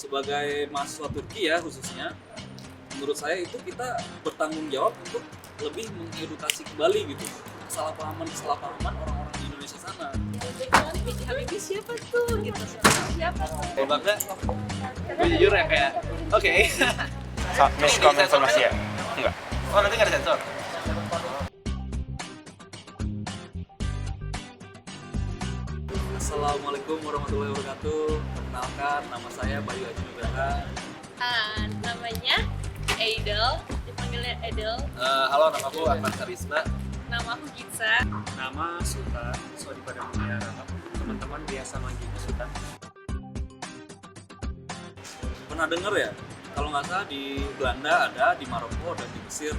sebagai mahasiswa Turki ya khususnya, menurut saya itu kita bertanggung jawab untuk lebih mengedukasi kembali gitu kesalahpahaman orang-orang di Indonesia sana. Habibie siapa tuh gitu, siapa tuh. Kalau bangga, gue jujur ya kayak oke. Miskom informasi ya? Enggak. Oh nanti nggak ada sensor. Assalamualaikum warahmatullahi wabarakatuh. Perkenalkan, nama saya Bayu Haji Nugraha. Namanya Eidel, dipanggilnya Edel. Halo, nama aku Ahmad Karisma. Nama aku Gitsa. Nama Sultan, Sodi pada Mutiara. Teman-teman biasa manggilnya Sultan. Pernah dengar ya? Kalau nggak salah di Belanda ada, di Maroko dan di Mesir.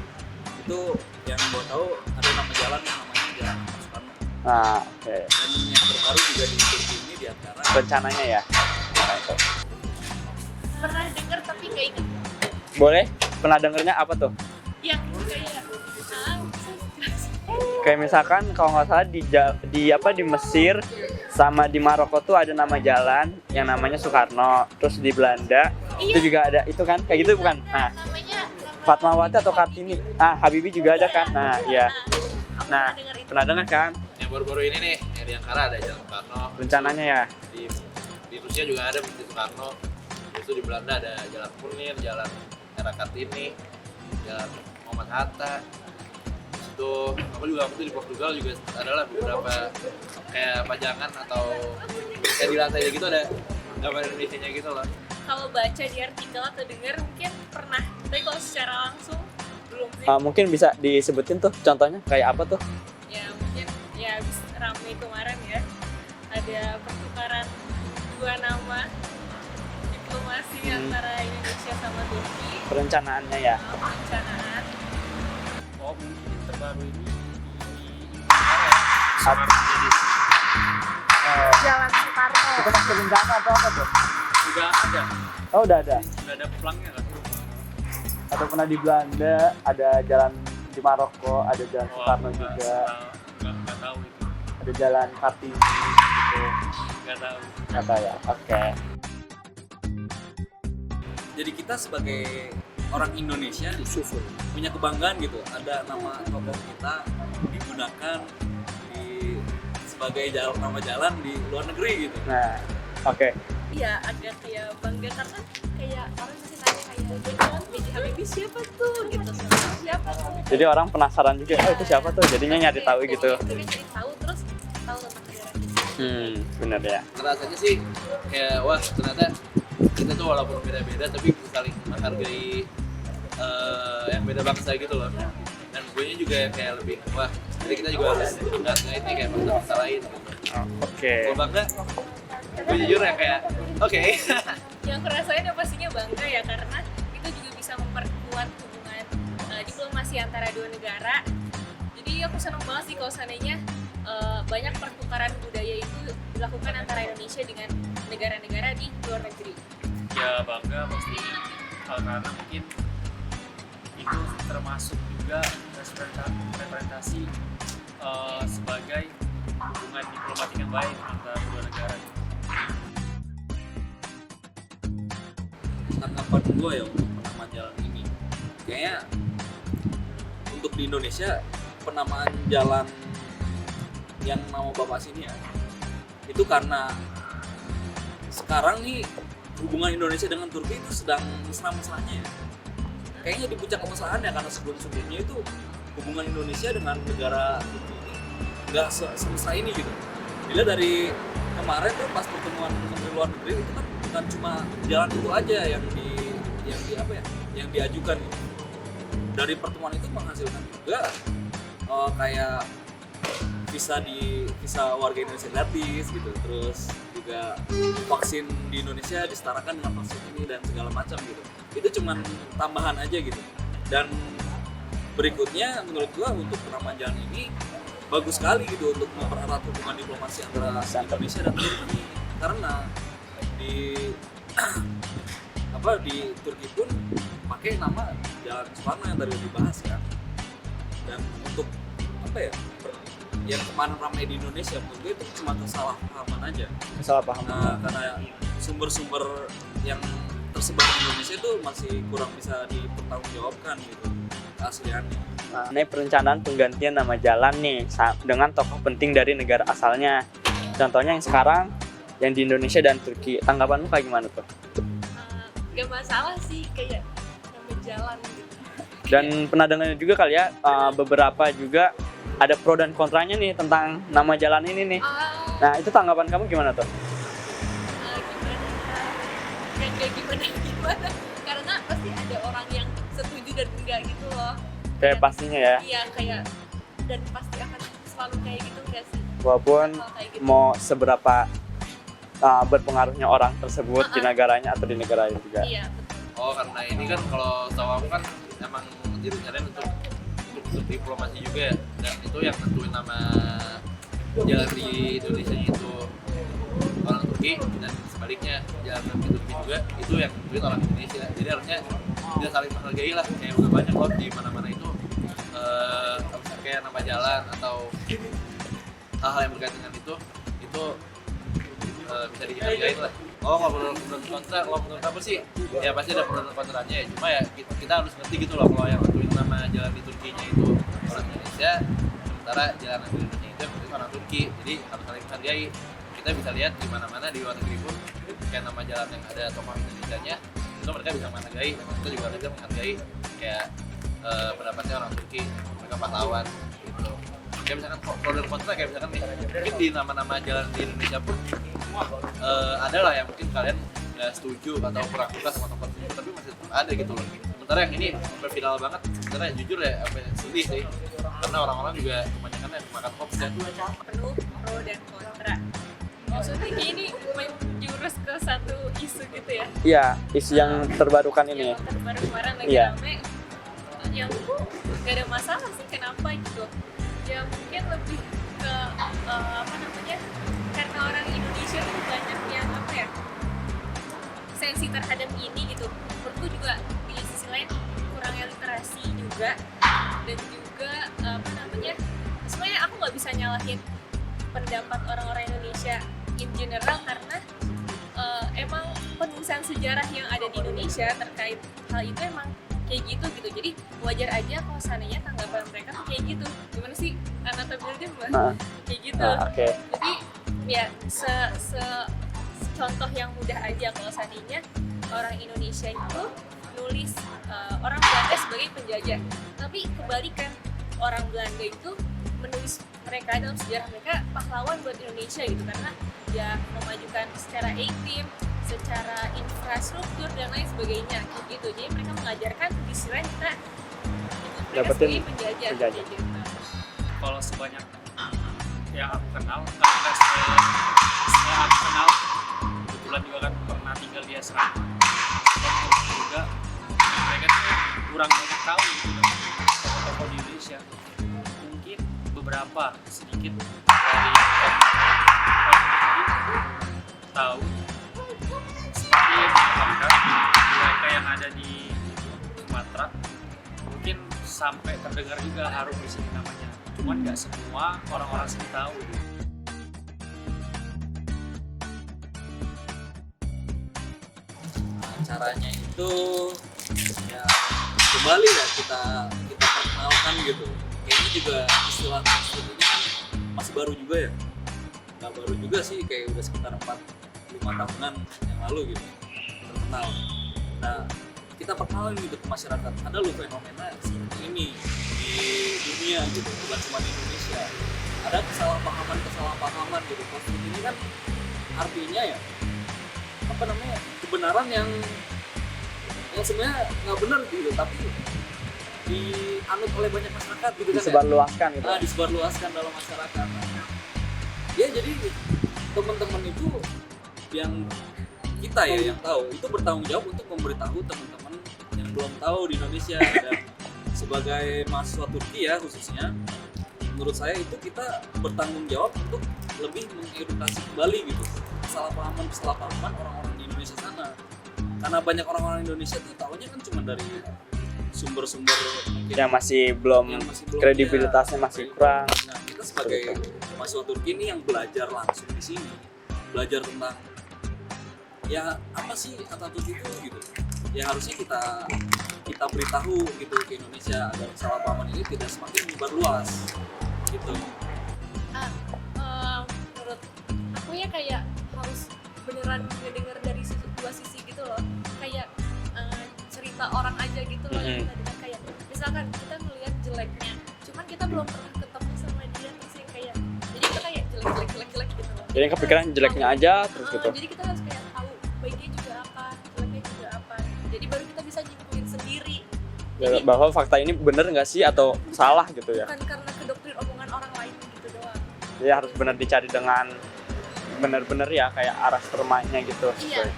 Itu yang gue tahu ada nama jalan yang namanya Jalan Soekarno. Nah, oke. Dan yang terbaru juga di Turki ini di antara Rencananya ya? Pernah denger tapi nggak ingat. Boleh? Pernah dengernya apa tuh? Yang kayak Kayak misalkan kalau nggak salah di Mesir sama di Maroko tuh ada nama jalan yang namanya Soekarno. Terus di Belanda itu juga ada, itu kan kayak gitu bukan? Nah, namanya Fatmawati atau Kartini. Habibie juga ada kan? Nah, iya. Aku Nah, pernah denger itu. pernah dengar kan? Yang baru-baru ini nih, yang di Ankara ada Jalan Soekarno. Rencananya ya. Di Rusia juga ada Masjid Soekarno. Terus di Belanda ada Jalan Munir, Jalan Era Kartini, Jalan Muhammad Hatta. Itu aku tuh di Portugal juga adalah beberapa kayak pajangan atau kayak di lantai gitu ada gambar Indonesianya gitu loh. Kalau baca di artikel atau denger mungkin pernah, tapi kalau secara langsung belum sih. Mungkin bisa disebutin tuh contohnya kayak apa tuh? Ya mungkin ya habis rame kemarin ya, ada pertukaran dua nama diplomasi antara Indonesia sama Turki. Perencanaannya ya. Perencanaan. Oh mungkin yang terbaru ini di Jalan Soekarno. Itu masih rencana atau apa tuh? juga ada, Oh, udah ada. sudah ada pelangnya kan? Atau pernah di Belanda ada jalan di Maroko, ada jalan Soekarno juga, Nggak tahu itu, ada jalan Kartini gitu. nggak tahu. Kata ya. Oke. jadi kita sebagai orang Indonesia punya kebanggaan gitu, ada nama tokoh kita digunakan sebagai nama jalan di luar negeri gitu. Nah, oke. Iya agak kayak bangga karena kayak orang masih tanya kayak B.J. Habibie siapa tuh gitu, siapa tuh. Jadi orang penasaran juga, oh itu siapa tuh? Jadinya nyari tahu gitu. Jadi cari tahu terus tahu tentang negara kita. Bener ya. Rasanya sih kayak wah ternyata kita tuh walaupun beda-beda tapi bisa saling menghargai yang beda bangsa gitu loh. Dan gue juga kayak lebih wah jadi kita juga harus menghargai ini kayak bangsa lain gitu. Oke. Kalau bangga, gue jujur ya kayak oke. Yang aku rasain ya pastinya bangga ya karena itu juga bisa memperkuat hubungan diplomasi antara dua negara. Jadi aku senang banget sih kalau seandainya banyak pertukaran budaya itu dilakukan antara Indonesia dengan negara-negara di luar negeri. Ya bangga pastinya, karena mungkin itu termasuk juga representasi sebagai hubungan diplomatik yang baik antara dua negara. Tanggapan gue ya untuk penamaan jalan ini, kayaknya untuk di Indonesia penamaan jalan yang nama bapak sini ya itu karena sekarang nih hubungan Indonesia dengan Turki itu sedang mesra-mesranya ya. Kayaknya di puncak kemesraan ya, karena sebelum-sebelumnya itu hubungan Indonesia dengan negara Turki ini nggak semesra ini gitu. Bila dari kemarin tuh pas pertemuan Menteri Luar Negeri itu kan bukan cuma jalan itu aja yang diajukan gitu. Dari pertemuan itu menghasilkan juga kayak visa warga Indonesia gratis gitu, terus juga vaksin di Indonesia disetarakan dengan vaksin ini dan segala macam gitu. Itu cuman tambahan aja gitu. Dan berikutnya menurut gua untuk penamaan jalan ini bagus sekali gitu untuk mempererat hubungan diplomasi antara Indonesia dan Turki, karena di Turki pun pakai nama Jalan Soekarno yang tadi dibahas kan. Dan untuk yang kemarin ramai di Indonesia menurut gue itu cuma kesalahpahaman aja. Kesalahpahaman. Karena sumber-sumber yang tersebar di Indonesia itu masih kurang bisa dipertanggungjawabkan gitu keasliannya. Nah, ini perencanaan penggantian nama jalan nih dengan tokoh penting dari negara asalnya. Contohnya yang sekarang yang di Indonesia dan Turki. Tanggapan lu kayak gimana tuh? Gak masalah sih kayak nama jalan gitu. Dan pernah dengar juga kali ya beberapa juga ada pro dan kontranya nih tentang nama jalan ini nih. Nah, itu tanggapan kamu gimana tuh? Gimana ya? Gimana? Karena pasti ada orang yang setuju dan enggak gitu loh. Kayak pastinya ya. Iya, kayak dan pasti akan selalu kayak gitu enggak sih? Walaupun Kalau kayak gitu. mau seberapa berpengaruhnya orang tersebut di negaranya atau di negara lain juga. Iya, betul. Oh, karena ini kan kalau tahu aku kan emang direncanain untuk diplomasi juga ya, dan itu yang nentuin nama jalan di Indonesia itu orang Turki, dan sebaliknya jalan di Turki juga itu yang nentuin orang Indonesia. Jadi harusnya dia saling menghargai lah. Kayak udah banyak loh di mana-mana itu kayak nama jalan atau hal-hal yang berkaitan dengan itu bisa dihargai lah. Oh, kalau menurut kontra, kalau menurut aku sih ya pasti ada pro dan kontranya ya. Cuma ya kita harus ngerti gitu loh, kalau yang nentuin nama jalan di Turkinya itu orang Indonesia, sementara jalan di Indonesia itu yang orang Turki. Jadi harus saling menghargai. Kita bisa lihat di mana-mana di luar negeri pun kayak nama jalan yang ada tokoh Indonesianya itu mereka bisa menghargai, dan kita juga bisa menghargai kayak pendapatnya orang Turki, mereka pahlawan gitu. Kayak misalkan pro dan kontra, kayak misalkan nih, mungkin di nama-nama jalan di Indonesia pun ada lah yang mungkin kalian nggak setuju atau kurang suka sama tempat itu, tapi masih tetap ada gitu loh. Sementara yang ini sampai final banget, sebenarnya jujur ya apa sedih sih, karena orang-orang juga kebanyakan yang makan hoax ya. Penuh pro dan kontra. Maksudnya kayak ini menjurus ke satu isu gitu ya? Iya, isu yang terbarukan ini. Yang terbaru kemarin lagi Iya. rame, yang gak ada masalah sih kenapa gitu. Ya mungkin lebih ke apa namanya, karena orang Indonesia tuh banyak yang apa ya, sensi terhadap ini gitu. Menurutku juga di sisi lain kurangnya literasi juga, dan juga apa namanya, sebenarnya aku nggak bisa nyalahin pendapat orang-orang Indonesia in general, karena emang penulisan sejarah yang ada di Indonesia terkait hal itu emang kayak gitu. Jadi wajar aja kalau seandainya tanggapan mereka tuh kayak gitu. Gimana sih anatomi mbak? Kayak gitu. Oke. Jadi ya contoh yang mudah aja kalau seandainya orang Indonesia itu nulis orang Belanda sebagai penjajah, tapi kebalikan, orang Belanda itu menulis mereka dalam sejarah mereka pahlawan buat Indonesia gitu, karena ya memajukan secara iklim, secara infrastruktur dan lain sebagainya kayak gitu. Jadi mereka mengajarkan di sisi lain kita mereka Dapetin sebagai penjajah. Kayak gitu. Kalau sebanyak yang aku kenal, karena saya aku kenal kebetulan juga kan pernah tinggal di asrama, dan juga mereka tuh kurang banyak tahu gitu tokoh-tokoh di Indonesia. Mungkin beberapa sedikit dari tahu seperti yang dikatakan mereka yang ada di Sumatera, mungkin sampai terdengar juga harum di sini namanya. Cuman nggak semua orang-orang sini tahu. Caranya itu ya kembali ya kita perkenalkan gitu. Kayaknya juga istilah maksud ini kan masih baru juga ya. Nggak baru juga sih, kayak udah sekitar 4-5 tahunan yang lalu gitu terkenal. Nah, kita perkenalkan gitu ke masyarakat, ada loh fenomena seperti ini di dunia gitu, bukan cuma di Indonesia. Ada kesalahpahaman gitu. Konflik ini kan artinya ya apa namanya, kebenaran yang sebenarnya nggak benar gitu, tapi dianut oleh banyak masyarakat gitu kan, Disebarluaskan gitu. Nah, disebarluaskan dalam masyarakat. Ya jadi teman-teman itu yang kita ya yang tahu itu bertanggung jawab untuk memberitahu teman-teman yang belum tahu di Indonesia. Dan sebagai mahasiswa Turki ya khususnya, menurut saya itu kita bertanggung jawab untuk lebih mengedukasi kembali gitu kesalahpahaman orang-orang di Indonesia sana. Karena banyak orang-orang Indonesia tuh tahunya kan cuma dari sumber-sumber mungkin Yang masih belum kredibilitasnya masih kurang. Nah, kita sebagai mahasiswa Turki ini yang belajar langsung di sini, belajar tentang ya apa sih Atatürk itu gitu. Ya harusnya kita beritahu gitu ke Indonesia agar kesalahpahaman ini tidak semakin menyebar luas gitu. Menurut aku ya kayak harus beneran ngedenger dari dua sisi gitu loh, kayak cerita orang aja gitu loh yang kita dengar. Kayak misalkan kita ngelihat jeleknya, cuman kita belum pernah ketemu sama dia, terus yang kayak jadi kita kayak jelek gitu loh. Jadi yang kepikiran jeleknya aja terus gitu. Jadi kita harus kayak tahu baiknya juga apa, jeleknya juga apa, jadi baru kita bisa nyimpulin sendiri. Jadi, Bahwa fakta ini bener nggak sih atau salah gitu ya. bukan karena kedoktrin omongan orang lain gitu doang. Jadi harus benar dicari dengan benar-benar ya kayak arah permainnya gitu. Iya.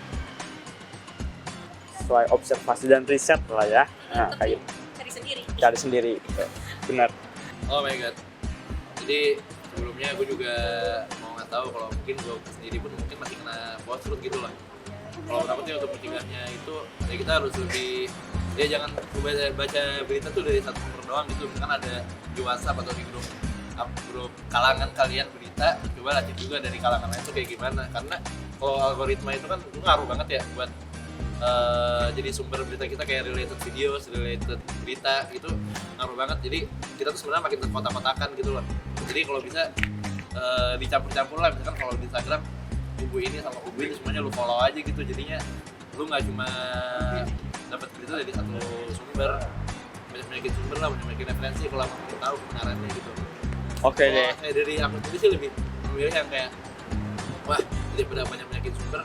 Sesuai observasi dan riset lah ya. Nah, Tapi kayak cari sendiri. cari sendiri gitu. Benar. Oh my god. Jadi sebelumnya gue juga mau nggak tahu kalau mungkin gue sendiri pun mungkin masih kena bosrut gitu lah. Kalau kenapa sih untuk mencegahnya itu ya kita harus lebih ya jangan baca berita tuh dari satu sumber doang gitu. Misalkan ada di WhatsApp atau di grup kalangan kalian berita, coba lihat juga dari kalangan lain itu kayak gimana. Karena kalau algoritma itu kan ngaruh banget ya buat jadi sumber berita kita kayak related videos, related berita gitu ngaruh banget. Jadi kita tuh sebenarnya makin terkotak-kotakan gitu loh. Jadi kalau bisa dicampur-campur lah, misalkan kalau di Instagram kubu ini sama kubu ini semuanya lu follow aja gitu. Jadinya lu nggak cuma dapat berita dari satu sumber, banyak sumber lah, banyak referensi kalau mau tahu kebenarannya gitu. Oke deh. Kayak dari aku sendiri sih lebih memilih yang kayak wah daripada banyak sumber.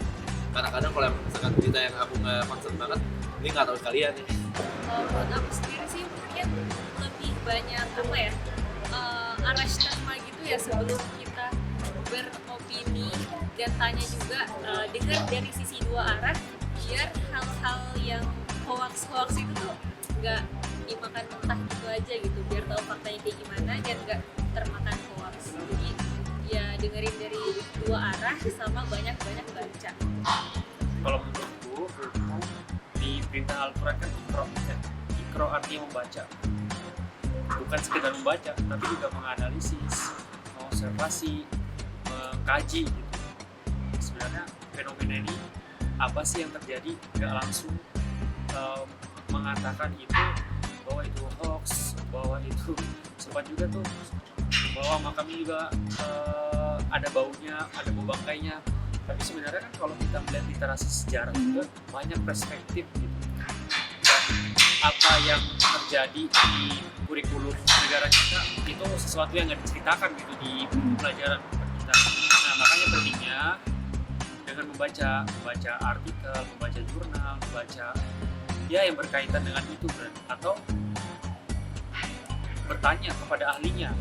Kadang-kadang kalau misalkan berita yang aku nggak concern banget, ini nggak tahu sekalian nih. Buat aku sendiri sih mungkin lebih banyak apa ya, arashtama gitu ya sebelum kita beropini, dan tanya juga dengar dari sisi dua arah, biar hal-hal yang hoax itu tuh nggak dimakan mentah gitu aja gitu, biar tahu faktanya kayak gimana dan nggak termakan hoax. Jadi ya dengerin dari dua arah sama banyak baca. Kalau menurutku di perintah Al-Quran kan ikro artinya membaca, bukan sekedar membaca tapi juga menganalisis, mengobservasi, mengkaji gitu. Sebenarnya fenomena ini apa sih yang terjadi, nggak langsung mengatakan itu bahwa itu hoax, bahwa itu sempat juga tuh bahwa makam ini juga ada baunya, ada bau bangkainya. Tapi sebenarnya kan kalau kita melihat literasi sejarah juga banyak perspektif gitu. Dan apa yang terjadi di kurikulum negara kita itu sesuatu yang nggak diceritakan gitu di buku pelajaran kita. Nah makanya pentingnya dengan membaca artikel, membaca jurnal, membaca ya yang berkaitan dengan itu atau bertanya kepada ahlinya